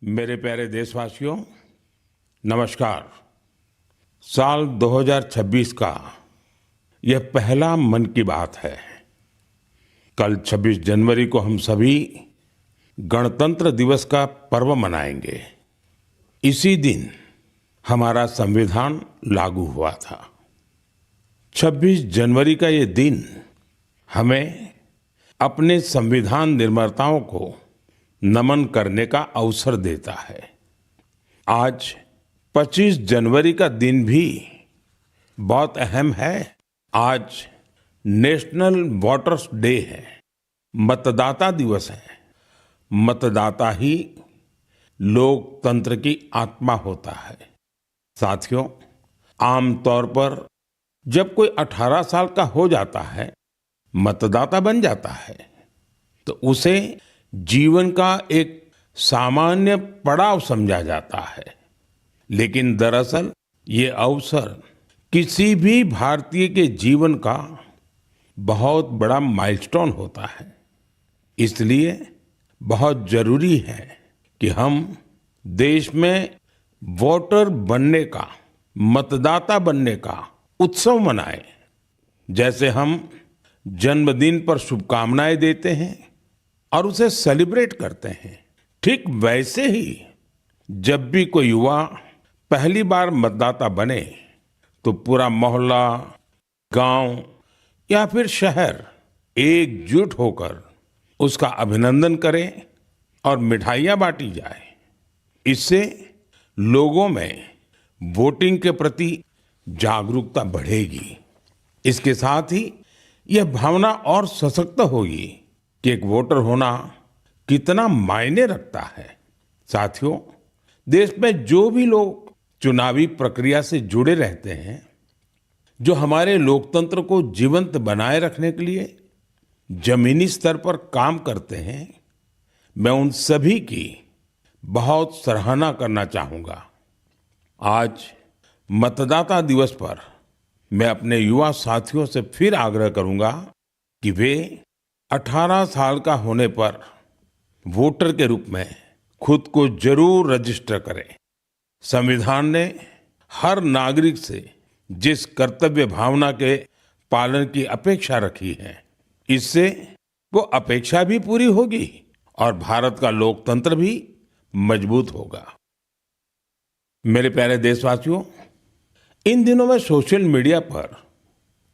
मेरे प्यारे देशवासियों, नमस्कार। साल 2026 का यह पहला मन की बात है। कल 26 जनवरी को हम सभी गणतंत्र दिवस का पर्व मनाएंगे। इसी दिन हमारा संविधान लागू हुआ था। 26 जनवरी का ये दिन हमें अपने संविधान निर्माताओं को नमन करने का अवसर देता है। आज 25 जनवरी का दिन भी बहुत अहम है। आज नेशनल वोटर्स डे है, मतदाता दिवस है। मतदाता ही लोकतंत्र की आत्मा होता है। साथियों, आमतौर पर जब कोई 18 साल का हो जाता है, मतदाता बन जाता है, तो उसे जीवन का एक सामान्य पड़ाव समझा जाता है। लेकिन दरअसल ये अवसर किसी भी भारतीय के जीवन का बहुत बड़ा माइलस्टोन होता है। इसलिए बहुत जरूरी है कि हम देश में वोटर बनने का, मतदाता बनने का उत्सव मनाएं। जैसे हम जन्मदिन पर शुभकामनाएं देते हैं और उसे सेलिब्रेट करते हैं, ठीक वैसे ही जब भी कोई युवा पहली बार मतदाता बने तो पूरा मोहल्ला, गांव या फिर शहर एकजुट होकर उसका अभिनंदन करें और मिठाइयां बांटी जाए। इससे लोगों में वोटिंग के प्रति जागरूकता बढ़ेगी। इसके साथ ही यह भावना और सशक्त होगी कि एक वोटर होना कितना मायने रखता है। साथियों, देश में जो भी लोग चुनावी प्रक्रिया से जुड़े रहते हैं, जो हमारे लोकतंत्र को जीवंत बनाए रखने के लिए जमीनी स्तर पर काम करते हैं, मैं उन सभी की बहुत सराहना करना चाहूंगा। आज मतदाता दिवस पर मैं अपने युवा साथियों से फिर आग्रह करूंगा कि वे 18 साल का होने पर वोटर के रूप में खुद को जरूर रजिस्टर करें। संविधान ने हर नागरिक से जिस कर्तव्य भावना के पालन की अपेक्षा रखी है, इससे वो अपेक्षा भी पूरी होगी और भारत का लोकतंत्र भी मजबूत होगा। मेरे प्यारे देशवासियों, इन दिनों मैं सोशल मीडिया पर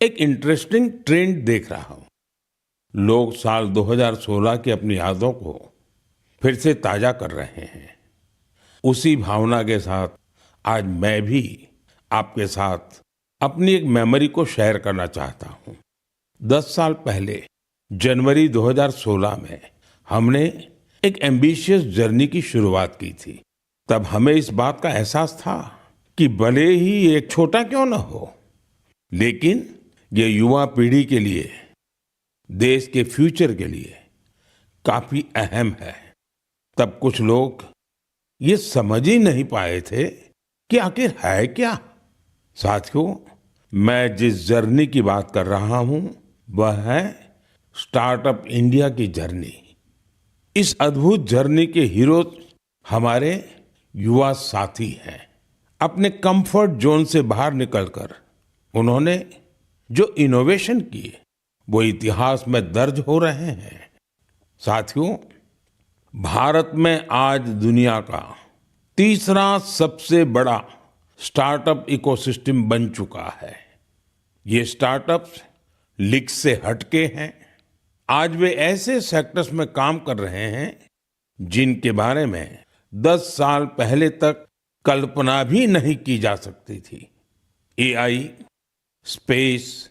एक इंटरेस्टिंग ट्रेंड देख रहा हूं। लोग साल 2016 की अपनी यादों को फिर से ताजा कर रहे हैं। उसी भावना के साथ आज मैं भी आपके साथ अपनी एक मेमोरी को शेयर करना चाहता हूं। 10 साल पहले जनवरी 2016 में हमने एक एम्बिशियस जर्नी की शुरुआत की थी। तब हमें इस बात का एहसास था कि भले ही एक छोटा क्यों न हो, लेकिन ये युवा पीढ़ी के लिए, देश के फ्यूचर के लिए काफी अहम है। तब कुछ लोग ये समझ ही नहीं पाए थे कि आखिर है क्या। साथियों, मैं जिस जर्नी की बात कर रहा हूं वह है स्टार्टअप इंडिया की जर्नी। इस अद्भुत जर्नी के हीरो हमारे युवा साथी हैं। अपने कंफर्ट जोन से बाहर निकलकर उन्होंने जो इनोवेशन किए वो इतिहास में दर्ज हो रहे हैं। साथियों, भारत में आज दुनिया का तीसरा सबसे बड़ा स्टार्टअप इकोसिस्टम बन चुका है। ये स्टार्टअप्स लीग से हटके हैं। आज वे ऐसे सेक्टर्स में काम कर रहे हैं जिनके बारे में 10 साल पहले तक कल्पना भी नहीं की जा सकती थी। AI, space,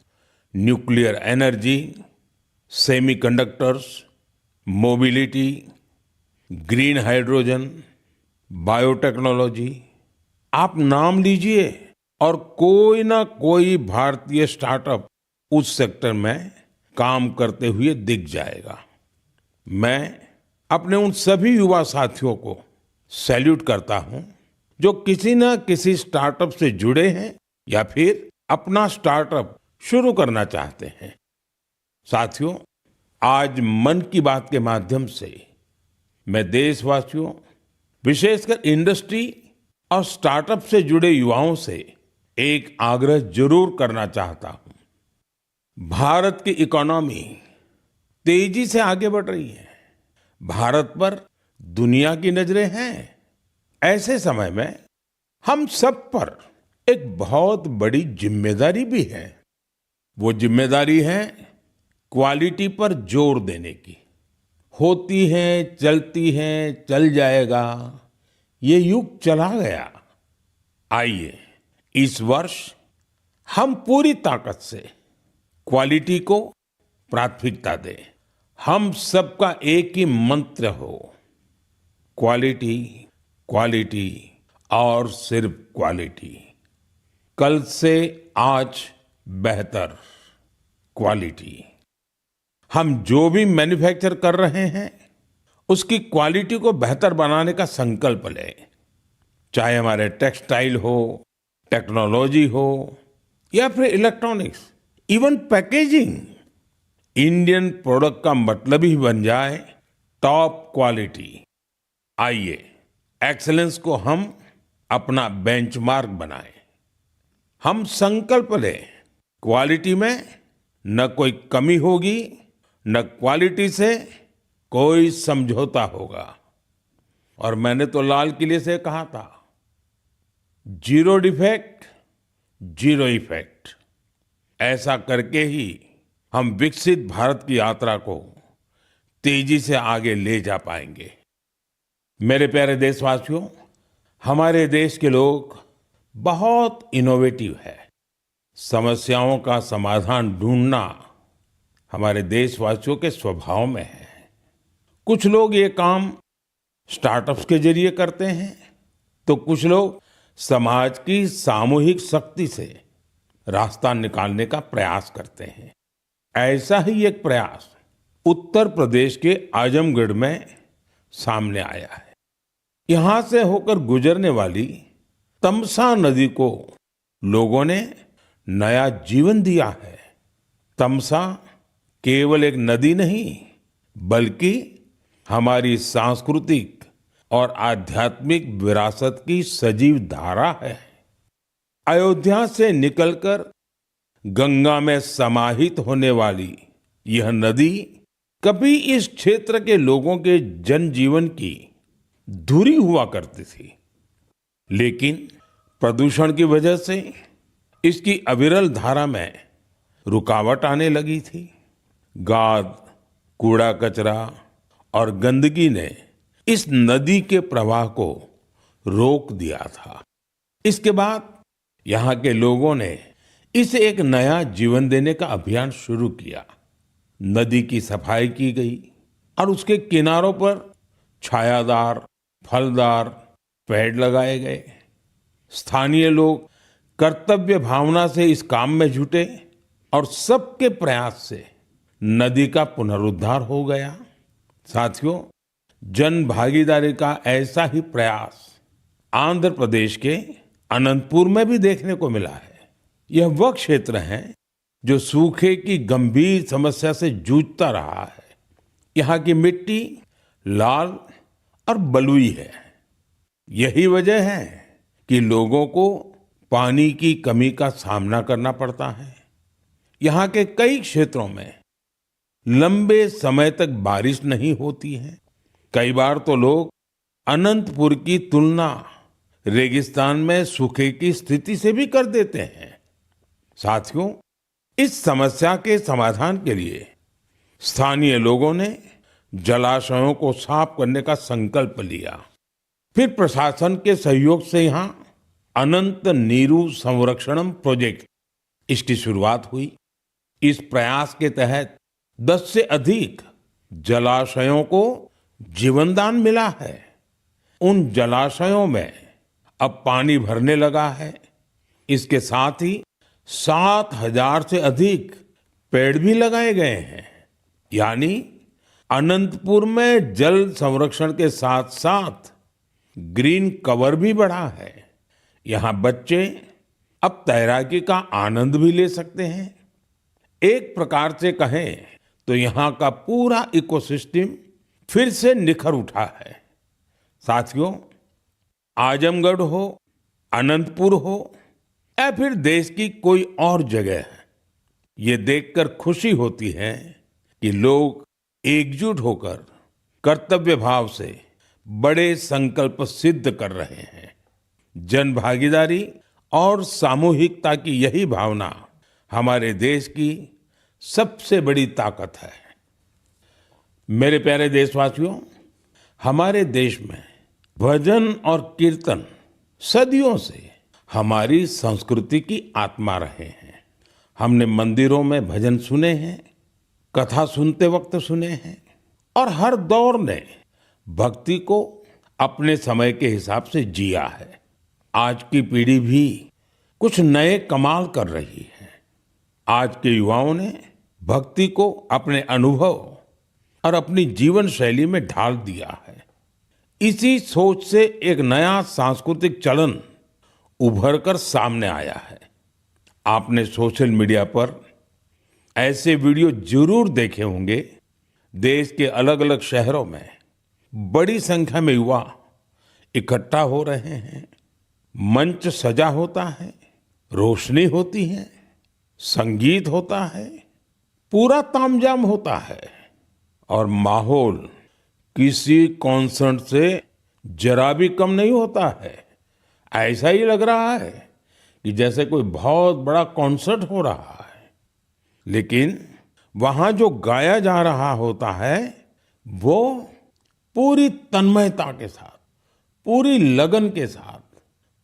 nuclear energy, semiconductors, mobility, green hydrogen, biotechnology, आप नाम लीजिए और कोई ना कोई भारतीय स्टार्टअप उस सेक्टर में काम करते हुए दिख जाएगा। मैं अपने उन सभी युवा साथियों को सैल्यूट करता हूं जो किसी न किसी स्टार्टअप से जुड़े हैं या फिर अपना स्टार्टअप शुरू करना चाहते हैं। साथियों, आज मन की बात के माध्यम से मैं देशवासियों, विशेषकर इंडस्ट्री और स्टार्टअप से जुड़े युवाओं से एक आग्रह जरूर करना चाहता हूं। भारत की इकोनॉमी तेजी से आगे बढ़ रही है। भारत पर दुनिया की नजरें हैं। ऐसे समय में हम सब पर एक बहुत बड़ी जिम्मेदारी भी है। वो जिम्मेदारी है क्वालिटी पर जोर देने की। होती है, चलती है, चल जाएगा, ये युग चला गया। आइए इस वर्ष हम पूरी ताकत से क्वालिटी को प्राथमिकता दें। हम सबका एक ही मंत्र हो, क्वालिटी, क्वालिटी और सिर्फ क्वालिटी। कल से आज बेहतर क्वालिटी। हम जो भी मैन्युफैक्चर कर रहे हैं उसकी क्वालिटी को बेहतर बनाने का संकल्प लें। चाहे हमारे टेक्सटाइल हो, टेक्नोलॉजी हो या फिर electronics, even packaging. Indian product का मतलब ही बन जाए टॉप क्वालिटी। आइए एक्सीलेंस को हम अपना बेंचमार्क बनाएं। हम संकल्प लें, क्वालिटी में न कोई कमी होगी, न क्वालिटी से कोई समझौता होगा। और मैंने तो लाल किले से कहा था, जीरो डिफेक्ट, जीरो इफेक्ट। ऐसा करके ही हम विकसित भारत की यात्रा को तेजी से आगे ले जा पाएंगे। मेरे प्यारे देशवासियों, हमारे देश के लोग बहुत इनोवेटिव है। समस्याओं का समाधान ढूंढना हमारे देशवासियों के स्वभाव में है। कुछ लोग ये काम स्टार्टअप्स के जरिए करते हैं, तो कुछ लोग समाज की सामूहिक शक्ति से रास्ता निकालने का प्रयास करते हैं। ऐसा ही एक प्रयास उत्तर प्रदेश के आजमगढ़ में सामने आया है। यहां से होकर गुजरने वाली तमसा नदी को लोगों ने नया जीवन दिया है। तमसा केवल एक नदी नहीं, बल्कि हमारी सांस्कृतिक और आध्यात्मिक विरासत की सजीव धारा है। अयोध्या से निकलकर गंगा में समाहित होने वाली यह नदी कभी इस क्षेत्र के लोगों के जनजीवन की धुरी हुआ करती थी, लेकिन प्रदूषण की वजह से इसकी अविरल धारा में रुकावट आने लगी थी। गाद, कूड़ा कचरा और गंदगी ने इस नदी के प्रवाह को रोक दिया था। इसके बाद यहाँ के लोगों ने इसे एक नया जीवन देने का अभियान शुरू किया। नदी की सफाई की गई और उसके किनारों पर छायादार, फलदार पेड़ लगाए गए। स्थानीय लोग कर्तव्य भावना से इस काम में जुटे और सबके प्रयास से नदी का पुनरुद्धार हो गया। साथियों, जन भागीदारी का ऐसा ही प्रयास आंध्र प्रदेश के अनंतपुर में भी देखने को मिला है। यह वह क्षेत्र है जो सूखे की गंभीर समस्या से जूझता रहा है। यहाँ की मिट्टी लाल और बलुई है। यही वजह है कि लोगों को पानी की कमी का सामना करना पड़ता है। यहाँ के कई क्षेत्रों में लंबे समय तक बारिश नहीं होती है। कई बार तो लोग अनंतपुर की तुलना रेगिस्तान में सूखे की स्थिति से भी कर देते हैं। साथियों, इस समस्या के समाधान के लिए स्थानीय लोगों ने जलाशयों को साफ करने का संकल्प लिया। फिर प्रशासन के सहयोग से यहाँ अनंत नीरू संरक्षणम प्रोजेक्ट, इसकी शुरुआत हुई। इस प्रयास के तहत 10 से अधिक जलाशयों को जीवनदान मिला है। उन जलाशयों में अब पानी भरने लगा है। इसके साथ ही 7,000 से अधिक पेड़ भी लगाए गए हैं। यानी अनंतपुर में जल संरक्षण के साथ साथ ग्रीन कवर भी बढ़ा है। यहाँ बच्चे अब तैराकी का आनंद भी ले सकते हैं। एक प्रकार से कहें तो यहाँ का पूरा इकोसिस्टम फिर से निखर उठा है। साथियों, आजमगढ़ हो, अनंतपुर हो या फिर देश की कोई और जगह, ये देखकर खुशी होती है कि लोग एकजुट होकर कर्तव्य भाव से बड़े संकल्प सिद्ध कर रहे हैं। जन भागीदारी और सामूहिकता की यही भावना हमारे देश की सबसे बड़ी ताकत है। मेरे प्यारे देशवासियों, हमारे देश में भजन और कीर्तन सदियों से हमारी संस्कृति की आत्मा रहे हैं। हमने मंदिरों में भजन सुने हैं, कथा सुनते वक्त सुने हैं और हर दौर ने भक्ति को अपने समय के हिसाब से जिया है। आज की पीढ़ी भी कुछ नए कमाल कर रही है। आज के युवाओं ने भक्ति को अपने अनुभव और अपनी जीवन शैली में ढाल दिया है। इसी सोच से एक नया सांस्कृतिक चलन उभर कर सामने आया है। आपने सोशल मीडिया पर ऐसे वीडियो जरूर देखे होंगे। देश के अलग अलग शहरों में बड़ी संख्या में युवा इकट्ठा हो रहे हैं। मंच सजा होता है, रोशनी होती है, संगीत होता है, पूरा तामझाम होता है और माहौल किसी कॉन्सर्ट से जरा भी कम नहीं होता है। ऐसा ही लग रहा है कि जैसे कोई बहुत बड़ा कॉन्सर्ट हो रहा है। लेकिन वहां जो गाया जा रहा होता है वो पूरी तन्मयता के साथ, पूरी लगन के साथ,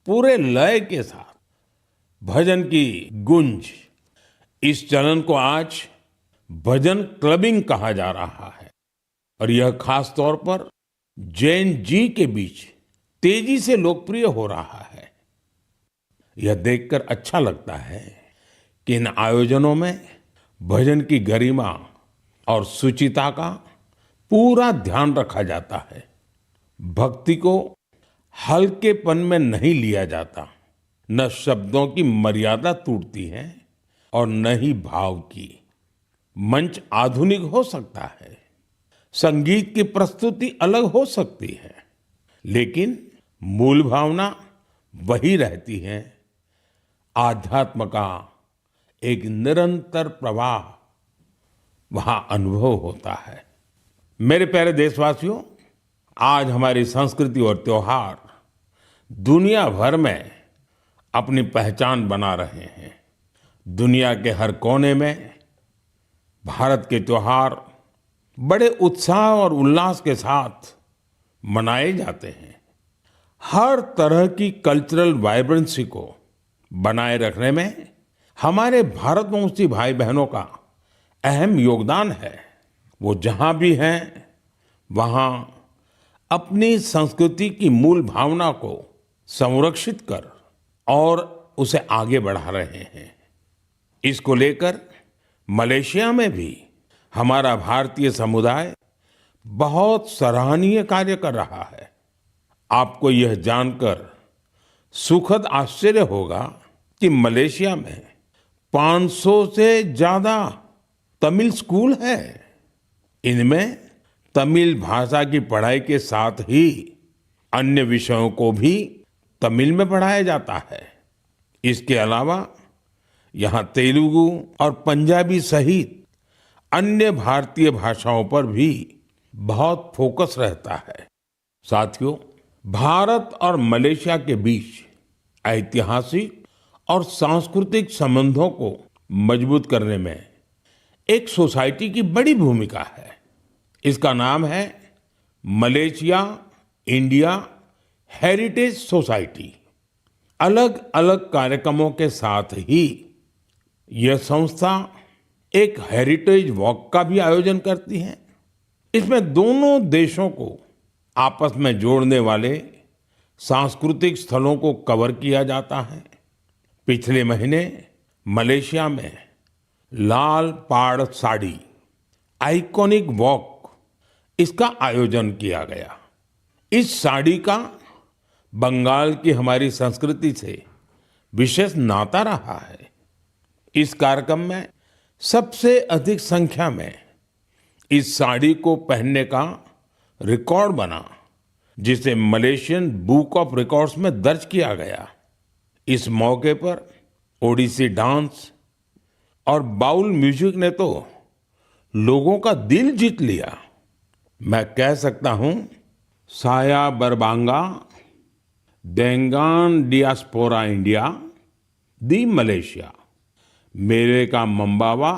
पूरे लय के साथ, भजन की गूंज। इस चलन को आज भजन क्लबिंग कहा जा रहा है और यह खास तौर पर जैन जी के बीच तेजी से लोकप्रिय हो रहा है। यह देखकर अच्छा लगता है कि इन आयोजनों में भजन की गरिमा और शुचिता का पूरा ध्यान रखा जाता है। भक्ति को हल्केपन में नहीं लिया जाता। न शब्दों की मर्यादा टूटती है और न ही भाव की। मंच आधुनिक हो सकता है, संगीत की प्रस्तुति अलग हो सकती है, लेकिन मूल भावना वही रहती है। आध्यात्म का एक निरंतर प्रवाह वहां अनुभव होता है। मेरे प्यारे देशवासियों, आज हमारी संस्कृति और त्योहार दुनिया भर में अपनी पहचान बना रहे हैं। दुनिया के हर कोने में भारत के त्योहार बड़े उत्साह और उल्लास के साथ मनाए जाते हैं। हर तरह की कल्चरल वाइब्रेंसी को बनाए रखने में हमारे भारतवंशी भाई बहनों का अहम योगदान है। वो जहां भी हैं वहां अपनी संस्कृति की मूल भावना को संरक्षित कर और उसे आगे बढ़ा रहे हैं। इसको लेकर मलेशिया में भी हमारा भारतीय समुदाय बहुत सराहनीय कार्य कर रहा है। आपको यह जानकर सुखद आश्चर्य होगा कि मलेशिया में 500 से ज्यादा तमिल स्कूल है। इनमें तमिल भाषा की पढ़ाई के साथ ही अन्य विषयों को भी तमिल में पढ़ाया जाता है। इसके अलावा यहाँ तेलुगु और पंजाबी सहित अन्य भारतीय भाषाओं पर भी बहुत फोकस रहता है। साथियों, भारत और मलेशिया के बीच ऐतिहासिक और सांस्कृतिक संबंधों को मजबूत करने में एक सोसाइटी की बड़ी भूमिका है। इसका नाम है मलेशिया इंडिया हेरिटेज सोसाइटी। अलग अलग कार्यक्रमों के साथ ही यह संस्था एक हेरिटेज वॉक का भी आयोजन करती है। इसमें दोनों देशों को आपस में जोड़ने वाले सांस्कृतिक स्थलों को कवर किया जाता है। पिछले महीने मलेशिया में लाल पाड़ साड़ी आइकॉनिक वॉक, इसका आयोजन किया गया। इस साड़ी का बंगाल की हमारी संस्कृति से विशेष नाता रहा है। इस कार्यक्रम में सबसे अधिक संख्या में इस साड़ी को पहनने का रिकॉर्ड बना, जिसे मलेशियन बुक ऑफ रिकॉर्ड्स में दर्ज किया गया। इस मौके पर ओडिसी डांस और बाउल म्यूजिक ने तो लोगों का दिल जीत लिया। मैं कह सकता हूं, साया बरबांगा देंगान डियास्पोरा इंडिया दी मलेशिया, मेरे का मंबावा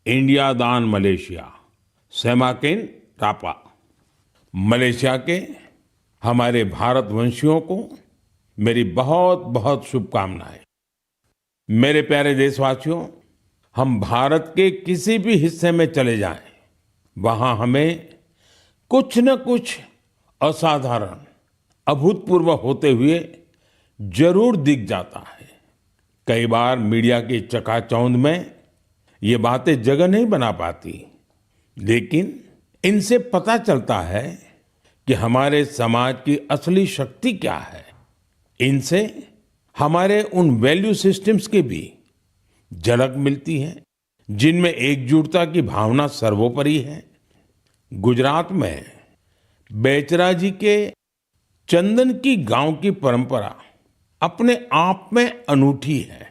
इंडिया दान मलेशिया, सेमाकिन रापा। मलेशिया के हमारे भारतवंशियों को मेरी बहुत बहुत शुभकामनाएं। मेरे प्यारे देशवासियों, हम भारत के किसी भी हिस्से में चले जाएं, वहां हमें कुछ न कुछ असाधारण, अभूतपूर्व होते हुए जरूर दिख जाता है। कई बार मीडिया की चकाचौंध में ये बातें जगह नहीं बना पाती, लेकिन इनसे पता चलता है कि हमारे समाज की असली शक्ति क्या है। इनसे हमारे उन वैल्यू सिस्टम्स की भी झलक मिलती है जिनमें एकजुटता की भावना सर्वोपरि है। गुजरात में बेचरा जी के चंदन की गांव की परंपरा अपने आप में अनूठी है।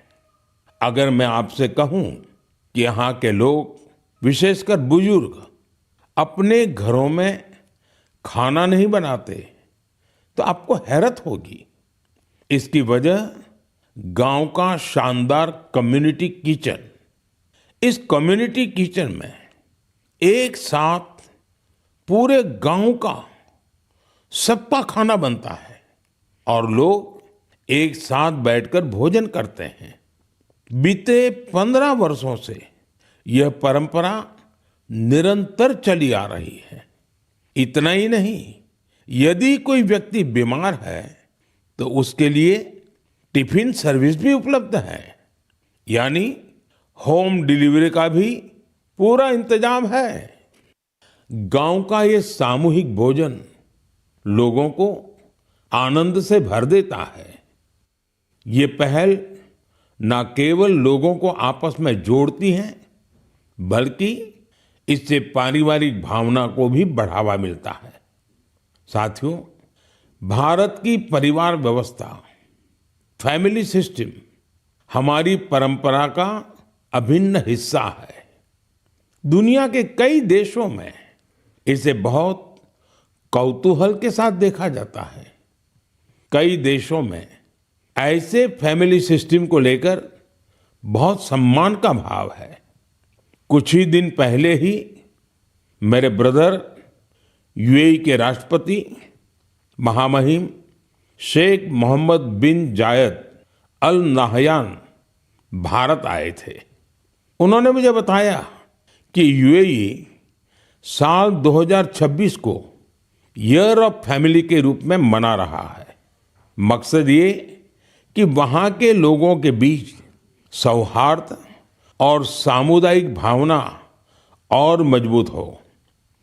अगर मैं आपसे कहूं कि यहाँ के लोग, विशेषकर बुजुर्ग, अपने घरों में खाना नहीं बनाते, तो आपको हैरत होगी। इसकी वजह गांव का शानदार कम्युनिटी किचन। इस कम्युनिटी किचन में एक साथ पूरे गांव का सबका खाना बनता है और लोग एक साथ बैठकर भोजन करते हैं। बीते 15 वर्षों से यह परंपरा निरंतर चली आ रही है। इतना ही नहीं, यदि कोई व्यक्ति बीमार है तो उसके लिए टिफिन सर्विस भी उपलब्ध है, यानी होम डिलीवरी का भी पूरा इंतजाम है। गांव का ये सामूहिक भोजन लोगों को आनंद से भर देता है। ये पहल न केवल लोगों को आपस में जोड़ती है, बल्कि इससे पारिवारिक भावना को भी बढ़ावा मिलता है। साथियों, भारत की परिवार व्यवस्था, फैमिली सिस्टम हमारी परंपरा का अभिन्न हिस्सा है। दुनिया के कई देशों में इसे बहुत कौतूहल के साथ देखा जाता है। कई देशों में ऐसे फैमिली सिस्टम को लेकर बहुत सम्मान का भाव है। कुछ ही दिन पहले ही मेरे ब्रदर यूएई के राष्ट्रपति महामहिम शेख मोहम्मद बिन जायद अल नाहयान भारत आए थे। उन्होंने मुझे बताया कि यूएई साल 2026 को ईयर ऑफ फैमिली के रूप में मना रहा है। मकसद ये कि वहाँ के लोगों के बीच सौहार्द और सामुदायिक भावना और मजबूत हो।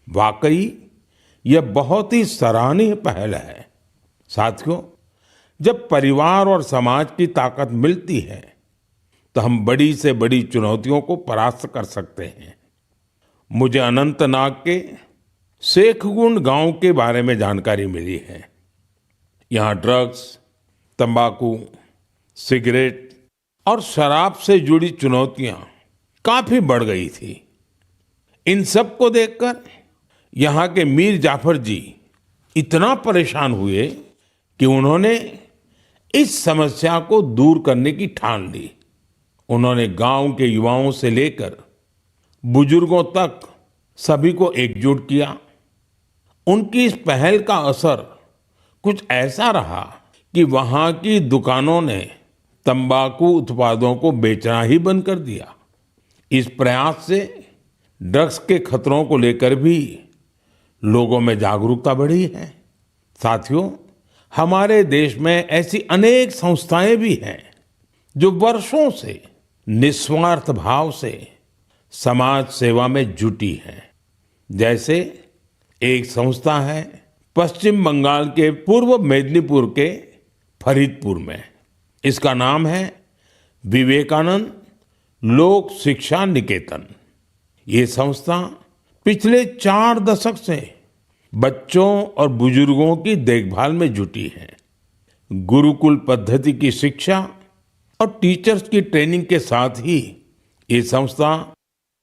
वाकई यह बहुत ही सराहनीय पहल है। साथियों, जब परिवार और समाज की ताकत मिलती है तो हम बड़ी से बड़ी चुनौतियों को परास्त कर सकते हैं। मुझे अनंतनाग के शेखगुंड गांव के बारे में जानकारी मिली है। यहाँ ड्रग्स, तंबाकू, सिगरेट और शराब से जुड़ी चुनौतियां काफी बढ़ गई थी। इन सब को देखकर यहाँ के मीर जाफर जी इतना परेशान हुए कि उन्होंने इस समस्या को दूर करने की ठान ली। उन्होंने गांव के युवाओं से लेकर बुजुर्गों तक सभी को एकजुट किया। उनकी इस पहल का असर कुछ ऐसा रहा कि वहां की दुकानों ने तंबाकू उत्पादों को बेचना ही बंद कर दिया। इस प्रयास से ड्रग्स के खतरों को लेकर भी लोगों में जागरूकता बढ़ी है। साथियों, हमारे देश में ऐसी अनेक संस्थाएं भी हैं जो वर्षों से निस्वार्थ भाव से समाज सेवा में जुटी हैं। जैसे एक संस्था है पश्चिम बंगाल के पूर्व मेदिनीपुर के फरीदपुर में। इसका नाम है विवेकानंद लोक शिक्षा निकेतन। ये संस्था पिछले 4 दशक से बच्चों और बुजुर्गों की देखभाल में जुटी है। गुरुकुल पद्धति की शिक्षा और टीचर्स की ट्रेनिंग के साथ ही ये संस्था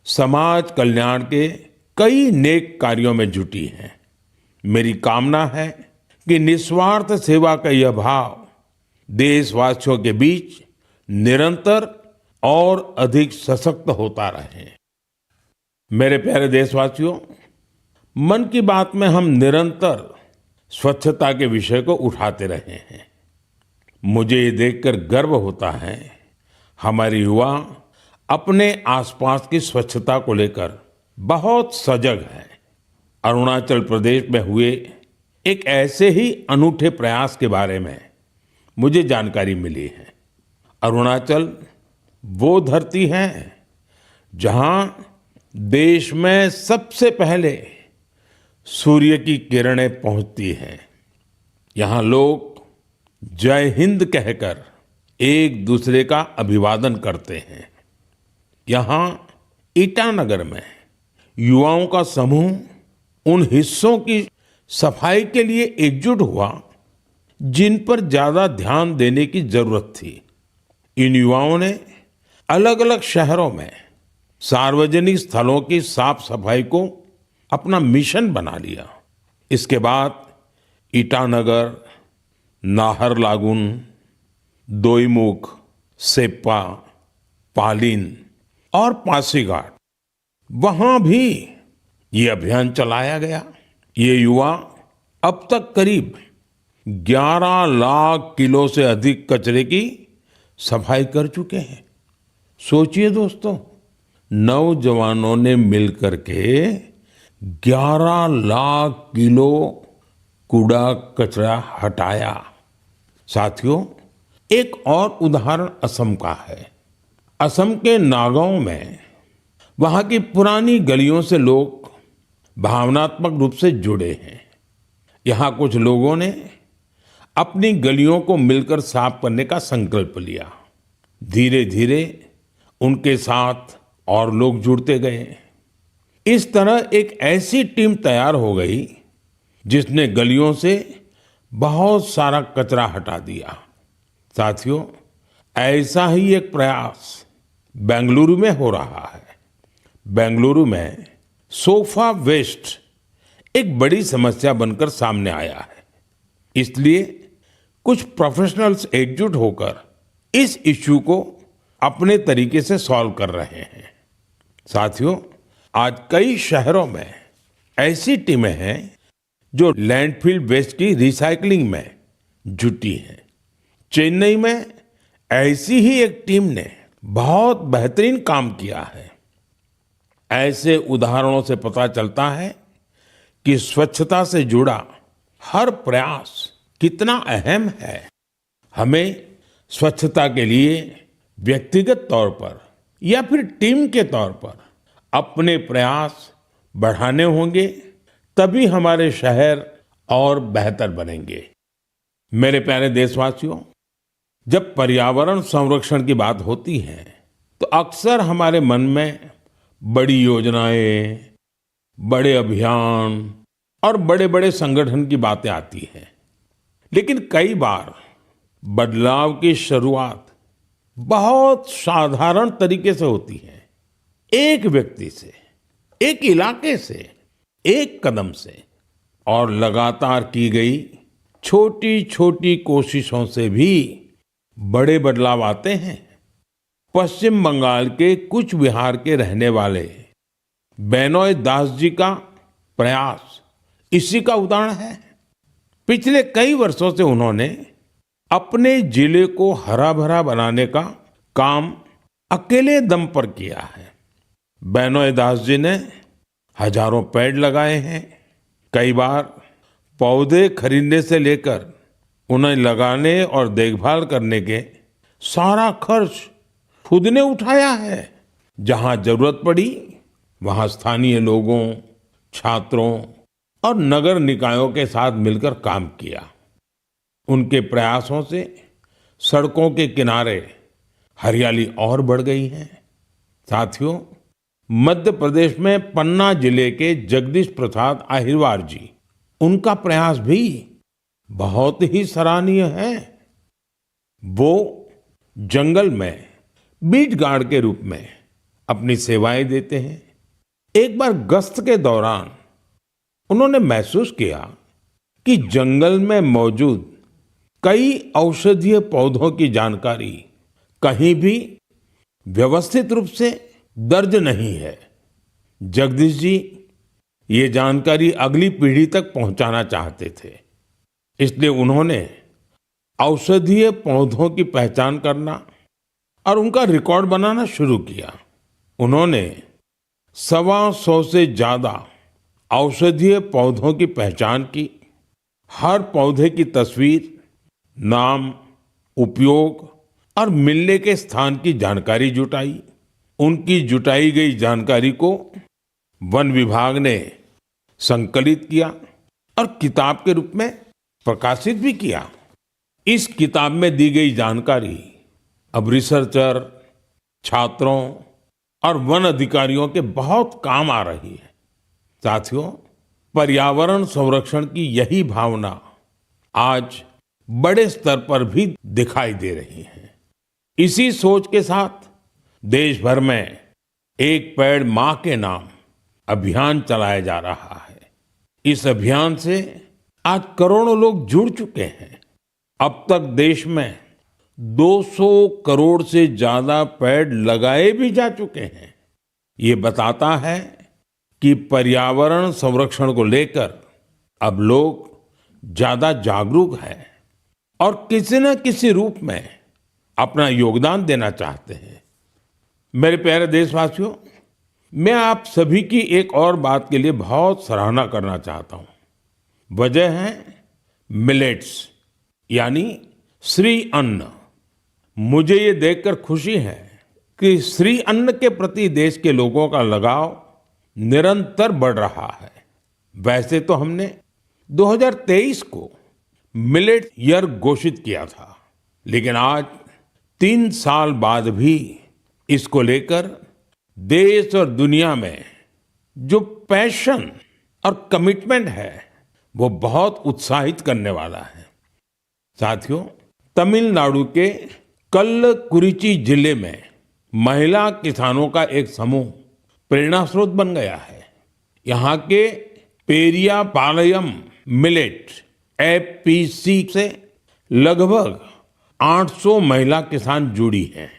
समाज कल्याण के कई नेक कार्यों में जुटी है। मेरी कामना है कि निस्वार्थ सेवा का यह भाव देशवासियों के बीच निरंतर और अधिक सशक्त होता रहे। मेरे प्यारे देशवासियों, मन की बात में हम निरंतर स्वच्छता के विषय को उठाते रहे हैं। मुझे ये देखकर गर्व होता है हमारे युवा अपने आसपास की स्वच्छता को लेकर बहुत सजग हैं। अरुणाचल प्रदेश में हुए एक ऐसे ही अनूठे प्रयास के बारे में मुझे जानकारी मिली है। अरुणाचल वो धरती है जहां देश में सबसे पहले सूर्य की किरणें पहुंचती हैं। यहाँ लोग जय हिंद कहकर एक दूसरे का अभिवादन करते हैं। यहाँ ईटानगर में युवाओं का समूह उन हिस्सों की सफाई के लिए एकजुट हुआ जिन पर ज्यादा ध्यान देने की जरूरत थी। इन युवाओं ने अलग अलग शहरों में सार्वजनिक स्थलों की साफ सफाई को अपना मिशन बना लिया। इसके बाद ईटानगर, नाहरलागुन, दोईमुख, सेप्पा, पालिन और पासीघाट, वहां भी ये अभियान चलाया गया। ये युवा अब तक करीब 11 लाख किलो से अधिक कचरे की सफाई कर चुके हैं। सोचिए दोस्तों, नौजवानों ने मिलकर के 11 लाख किलो कूड़ा कचरा हटाया। साथियों, एक और उदाहरण असम का है। असम के नागांव में वहां की पुरानी गलियों से लोग भावनात्मक रूप से जुड़े हैं। यहाँ कुछ लोगों ने अपनी गलियों को मिलकर साफ करने का संकल्प लिया। धीरे धीरे उनके साथ और लोग जुड़ते गए। इस तरह एक ऐसी टीम तैयार हो गई जिसने गलियों से बहुत सारा कचरा हटा दिया। साथियों, ऐसा ही एक प्रयास बेंगलुरु में हो रहा है। बेंगलुरु में सोफा वेस्ट एक बड़ी समस्या बनकर सामने आया है। इसलिए कुछ प्रोफेशनल्स एकजुट होकर इस इश्यू को अपने तरीके से सॉल्व कर रहे हैं। साथियों, आज कई शहरों में ऐसी टीमें हैं जो लैंडफिल वेस्ट की रिसाइकलिंग में जुटी हैं। चेन्नई में ऐसी ही एक टीम ने बहुत बेहतरीन काम किया है। ऐसे उदाहरणों से पता चलता है कि स्वच्छता से जुड़ा हर प्रयास कितना अहम है। हमें स्वच्छता के लिए व्यक्तिगत तौर पर या फिर टीम के तौर पर अपने प्रयास बढ़ाने होंगे, तभी हमारे शहर और बेहतर बनेंगे। मेरे प्यारे देशवासियों, जब पर्यावरण संरक्षण की बात होती है तो अक्सर हमारे मन में बड़ी योजनाएं, बड़े अभियान और बड़े-बड़े संगठन की बातें आती हैं। लेकिन कई बार बदलाव की शुरुआत बहुत साधारण तरीके से होती है। एक व्यक्ति से, एक इलाके से, एक कदम से, और लगातार की गई छोटी छोटी कोशिशों से भी बड़े बदलाव आते हैं। पश्चिम बंगाल के कुछ बिहार के रहने वाले बेनोय दास जी का प्रयास इसी का उदाहरण है। पिछले कई वर्षों से उन्होंने अपने जिले को हरा भरा बनाने का काम अकेले दम पर किया है। बेनोय दास जी ने हजारों पेड़ लगाए हैं। कई बार पौधे खरीदने से लेकर उन्हें लगाने और देखभाल करने के सारा खर्च खुद ने उठाया है। जहां जरूरत पड़ी वहां स्थानीय लोगों, छात्रों और नगर निकायों के साथ मिलकर काम किया। उनके प्रयासों से सड़कों के किनारे हरियाली और बढ़ गई है। साथियों, मध्य प्रदेश में पन्ना जिले के जगदीश प्रसाद अहिरवार जी, उनका प्रयास भी बहुत ही सराहनीय है। वो जंगल में बीट गार्ड के रूप में अपनी सेवाएं देते हैं। एक बार गश्त के दौरान उन्होंने महसूस किया कि जंगल में मौजूद कई औषधीय पौधों की जानकारी कहीं भी व्यवस्थित रूप से दर्ज नहीं है। जगदीश जी ये जानकारी अगली पीढ़ी तक पहुंचाना चाहते थे, इसलिए उन्होंने औषधीय पौधों की पहचान करना और उनका रिकॉर्ड बनाना शुरू किया। उन्होंने 125 से ज्यादा औषधीय पौधों की पहचान की। हर पौधे की तस्वीर, नाम, उपयोग और मिलने के स्थान की जानकारी जुटाई। उनकी जुटाई गई जानकारी को वन विभाग ने संकलित किया और किताब के रूप में प्रकाशित भी किया। इस किताब में दी गई जानकारी अब रिसर्चर, छात्रों और वन अधिकारियों के बहुत काम आ रही है। साथियों, पर्यावरण संरक्षण की यही भावना आज बड़े स्तर पर भी दिखाई दे रही है। इसी सोच के साथ देश भर में एक पेड़ मां के नाम अभियान चलाया जा रहा है। इस अभियान से आज करोड़ों लोग जुड़ चुके हैं। अब तक देश में 200 करोड़ से ज्यादा पेड़ लगाए भी जा चुके हैं। ये बताता है कि पर्यावरण संरक्षण को लेकर अब लोग ज्यादा जागरूक हैं और किसी न किसी रूप में अपना योगदान देना चाहते हैं। मेरे प्यारे देशवासियों, मैं आप सभी की एक और बात के लिए बहुत सराहना करना चाहता हूं। वजह है मिलेट्स, यानी श्री अन्न। मुझे ये देखकर खुशी है कि श्री अन्न के प्रति देश के लोगों का लगाव निरंतर बढ़ रहा है। वैसे तो हमने 2023 को मिलेट ईयर घोषित किया था, लेकिन आज 3 साल बाद भी इसको लेकर देश और दुनिया में जो पैशन और कमिटमेंट है वो बहुत उत्साहित करने वाला है। साथियों, तमिलनाडु के कल्लकुरिची जिले में महिला किसानों का एक समूह प्रेरणा स्रोत बन गया है। यहाँ के पेरिया पालयम मिलेट एफपीसी से लगभग 800 महिला किसान जुड़ी हैं।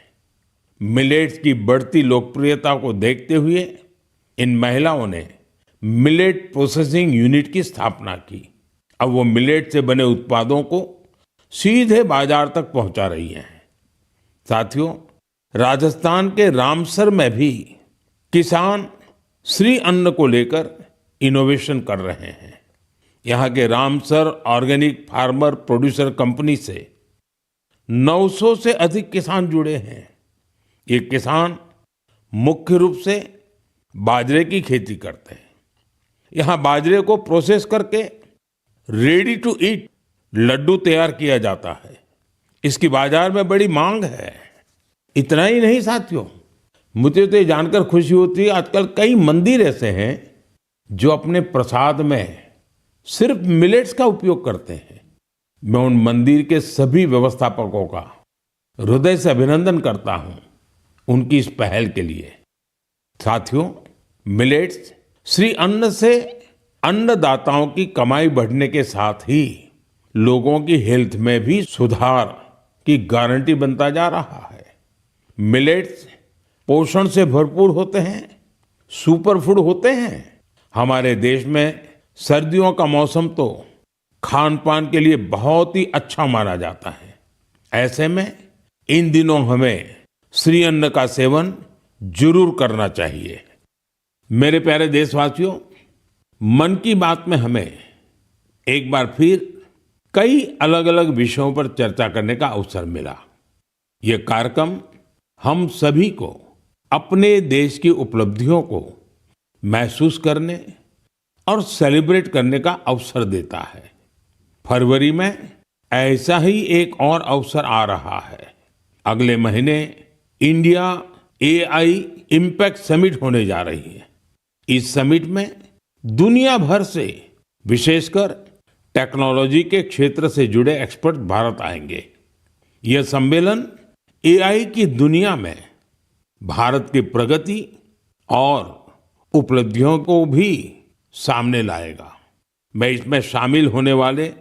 मिलेट्स की बढ़ती लोकप्रियता को देखते हुए इन महिलाओं ने मिलेट प्रोसेसिंग यूनिट की स्थापना की। अब वो मिलेट से बने उत्पादों को सीधे बाजार तक पहुंचा रही हैं। साथियों, राजस्थान के रामसर में भी किसान श्री अन्न को लेकर इनोवेशन कर रहे हैं। यहाँ के Ramsar organic farmer producer company से 900 से अधिक किसान जुड़े हैं। ये किसान मुख्य रूप से बाजरे की खेती करते हैं। यहाँ बाजरे को प्रोसेस करके रेडी टू ईट लड्डू तैयार किया जाता है। इसकी बाजार में बड़ी मांग है। इतना ही नहीं साथियों, मुझे तो ये जानकर खुशी होती है आजकल कई मंदिर ऐसे हैं जो अपने प्रसाद में सिर्फ मिलेट्स का उपयोग करते हैं। मैं उन मंदिर के सभी व्यवस्थापकों का हृदय से अभिनंदन करता हूं उनकी इस पहल के लिए। साथियों, मिलेट्स श्री अन्न से अन्नदाताओं की कमाई बढ़ने के साथ ही लोगों की हेल्थ में भी सुधार की गारंटी बनता जा रहा है। मिलेट्स पोषण से भरपूर होते हैं, सुपर फूड होते हैं। हमारे देश में सर्दियों का मौसम तो खान पान के लिए बहुत ही अच्छा माना जाता है। ऐसे में इन दिनों हमें श्री अन्न का सेवन जरूर करना चाहिए। मेरे प्यारे देशवासियों, मन की बात में हमें एक बार फिर कई अलग अलग विषयों पर चर्चा करने का अवसर मिला। ये कार्यक्रम हम सभी को अपने देश की उपलब्धियों को महसूस करने और सेलिब्रेट करने का अवसर देता है। फरवरी में ऐसा ही एक और अवसर आ रहा है। अगले महीने इंडिया एआई इम्पैक्ट समिट होने जा रही है। इस समिट में दुनिया भर से, विशेषकर टेक्नोलॉजी के क्षेत्र से जुड़े एक्सपर्ट भारत आएंगे। यह सम्मेलन एआई की दुनिया में भारत की प्रगति और उपलब्धियों को भी सामने लाएगा। मैं इसमें शामिल होने वाले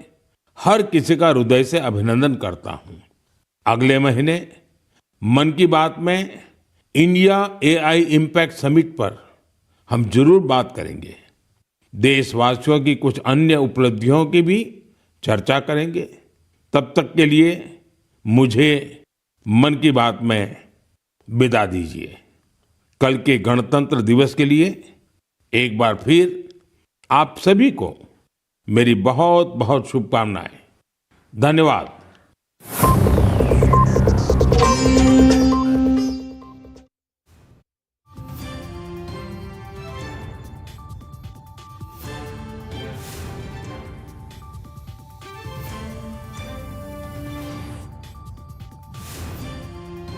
हर किसी का हृदय से अभिनंदन करता हूं। अगले महीने मन की बात में इंडिया एआई इम्पैक्ट समिट पर हम जरूर बात करेंगे। देशवासियों की कुछ अन्य उपलब्धियों की भी चर्चा करेंगे। तब तक के लिए मुझे मन की बात में विदा दीजिए। कल के गणतंत्र दिवस के लिए एक बार फिर आप सभी को मेरी बहुत बहुत शुभकामनाएं। धन्यवाद।